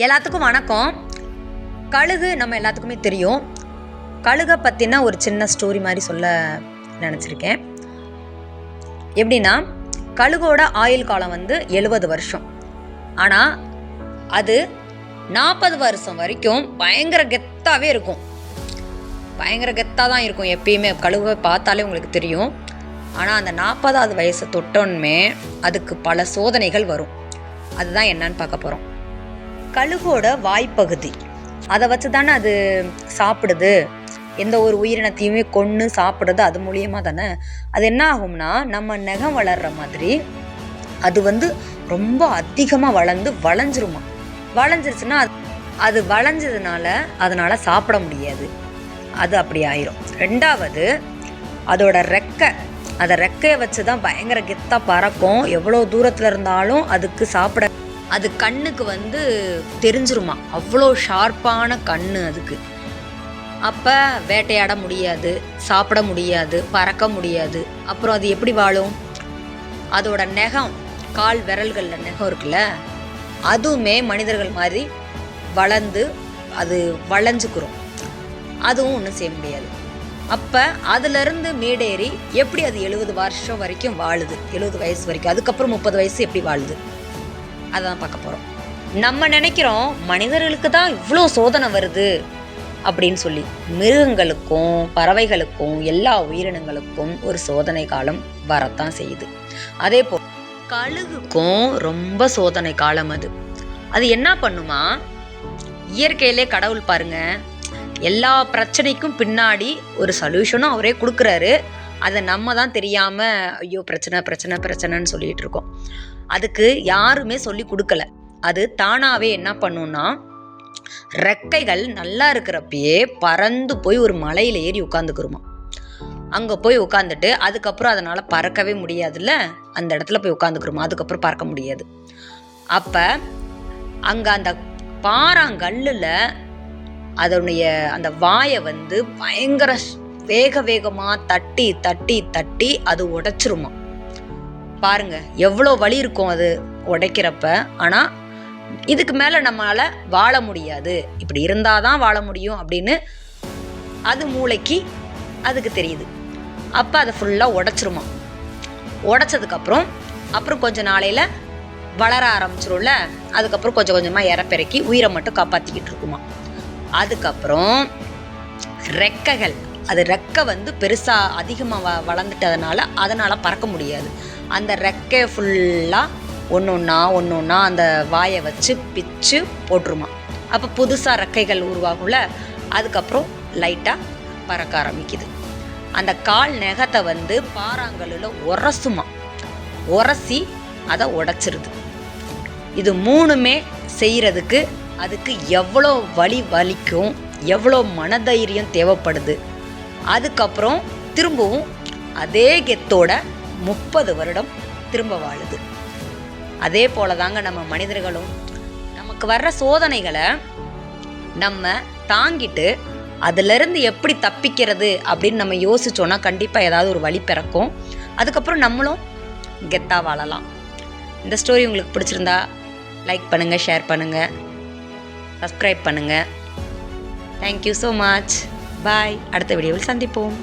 எல்லாத்துக்கும் வணக்கம். கழுகு நம்ம எல்லாத்துக்குமே தெரியும். கழுகை பற்றின ஒரு சின்ன ஸ்டோரி மாதிரி சொல்ல நினச்சிருக்கேன். எப்படின்னா, கழுகோட ஆயுள் காலம் 70 வருஷம். ஆனால் அது 40 வருஷம் வரைக்கும் பயங்கர கெத்தாகவே இருக்கும். பயங்கர கெத்தாக தான் இருக்கும் எப்பயுமே. கழுகை பார்த்தாலே உங்களுக்கு தெரியும். ஆனால் அந்த 40வது வயசு தொட்டோன்மே அதுக்கு பல சோதனைகள் வரும். அதுதான் என்னன்னு பார்க்க போகிறோம். கழுகோட வாய்ப்பகுதி, அதை வச்சு தானே அது சாப்பிடுது. எந்த ஒரு உயிரினத்தையுமே கொன்று சாப்பிடுறது அது மூலியமாக தானே. அது என்ன ஆகும்னா, நம்ம நகம் வளர்கிற மாதிரி அது ரொம்ப அதிகமாக வளைஞ்சிருமா. வளைஞ்சிருச்சுன்னா அது வளைஞ்சதுனால அதனால் சாப்பிட முடியாது. அது அப்படி ஆயிரும். ரெண்டாவது, அதோட ரெக்கை, அதை ரெக்கையை வச்சு தான் பயங்கர கெத்தாக பறக்கும். எவ்வளோ தூரத்தில் இருந்தாலும் அதுக்கு சாப்பிட, அது கண்ணுக்கு தெரிஞ்சிருமா. அவ்வளோ ஷார்ப்பான கண் அதுக்கு. அப்போ வேட்டையாட முடியாது, சாப்பிட முடியாது, பறக்க முடியாது. அப்புறம் அது எப்படி வாழும்? அதோட நகம், கால் விரல்களில் நகம் இருக்குல்ல, அதுவுமே மனிதர்கள் மாதிரி வளர்ந்து அது வளைஞ்சுக்கிறோம். அதுவும் ஒன்றும் செய்ய முடியாது. அப்போ அதிலிருந்து மேடேறி எப்படி அது 70 வருஷம் வரைக்கும் வாழுது, 70 வயசு வரைக்கும், அதுக்கப்புறம் 30 வயசு எப்படி வாழுது, அதான் பார்க்க போகிறோம். நம்ம நினைக்கிறோம் மனிதர்களுக்கு தான் இவ்வளோ சோதனை வருது அப்படின்னு சொல்லி. மிருகங்களுக்கும் பறவைகளுக்கும் எல்லா உயிரினங்களுக்கும் ஒரு சோதனை காலம் வரத்தான் செய்யுது. அதே போல் கழுகுக்கும் ரொம்ப சோதனை காலம். அது என்ன பண்ணுமா, இயற்கையிலே கடவுள் பாருங்க, எல்லா பிரச்சனைக்கும் பின்னாடி ஒரு சொல்யூஷனும் அவரே கொடுக்குறாரு. அதை நம்ம தான் தெரியாமல் ஐயோ பிரச்சனை பிரச்சனை பிரச்சனைன்னு சொல்லிகிட்டு இருக்கோம். அதுக்கு யாருமே சொல்லி கொடுக்கல. அது தானாகவே என்ன பண்ணுன்னா, ரெக்கைகள் நல்லா இருக்கிறப்பயே பறந்து போய் ஒரு மலையில் ஏறி உட்காந்துக்குருமா. அங்கே போய் உட்காந்துட்டு அதுக்கப்புறம் அதனால் பறக்கவே முடியாதுல்ல, அந்த இடத்துல போய் உட்காந்துக்குருமா. அதுக்கப்புறம் பறக்க முடியாது. அப்போ அங்கே அந்த பாறாங்கல்லில் அதனுடைய அந்த வாயை பயங்கர வேகமாக தட்டி தட்டி தட்டி அது உடைச்சிருமா. பாருங்க எவ்வளோ வலி இருக்கும் அது உடைக்கிறப்ப. ஆனால் இதுக்கு மேலே நம்மளால் வாழ முடியாது, இப்படி இருந்தால் தான் வாழ முடியும் அப்படின்னு அது மூளைக்கு அதுக்கு தெரியுது. அப்போ அதை ஃபுல்லாக உடைச்சிருமா. உடைச்சதுக்கப்புறம் கொஞ்சம் நாளையில் வளர ஆரம்பிச்சிரும்ல, அதுக்கப்புறம் கொஞ்சம் கொஞ்சமாக இறப்பிறக்கி உயிரை மட்டும் காப்பாற்றிக்கிட்டு இருக்குமா. அதுக்கப்புறம் ரெக்கைகள், அது ரெக்கை பெருசாக அதிகமாக வளர்ந்துட்டதுனால அதனால் பறக்க முடியாது. அந்த ரெக்கை ஃபுல்லாக ஒன்று அந்த வாயை வச்சு பிச்சு போட்டுருமா. அப்போ புதுசாக ரெக்கைகள் உருவாகும்ல, அதுக்கப்புறம் லைட்டாக பறக்க ஆரம்பிக்குது. அந்த கால் நெகத்தை பாறாங்கல்லில் உரசி அதை உடைச்சிருது. இது மூணுமே செய்கிறதுக்கு அதுக்கு எவ்வளோ வலிக்கும், எவ்வளோ மனதைரியம் தேவைப்படுது. அதுக்கப்புறம் திரும்பவும் அதே கெத்தோட 30 வருடம் திரும்ப வாழுது. அதே போல தாங்க நம்ம மனிதர்களும். நமக்கு வர்ற சோதனைகளை நம்ம தாங்கிட்டு அதிலிருந்து எப்படி தப்பிக்கிறது அப்படின்னு நம்ம யோசிச்சோன்னா கண்டிப்பாக ஏதாவது ஒரு வழி பிறக்கும். அதுக்கப்புறம் நம்மளும் கெத்தாக வாழலாம். இந்த ஸ்டோரி உங்களுக்கு பிடிச்சிருந்தா லைக் பண்ணுங்கள், ஷேர் பண்ணுங்கள், சப்ஸ்கிரைப் பண்ணுங்கள். Thank you so much. பாய். அடுத்த வீடியோவில் சந்திப்போம்.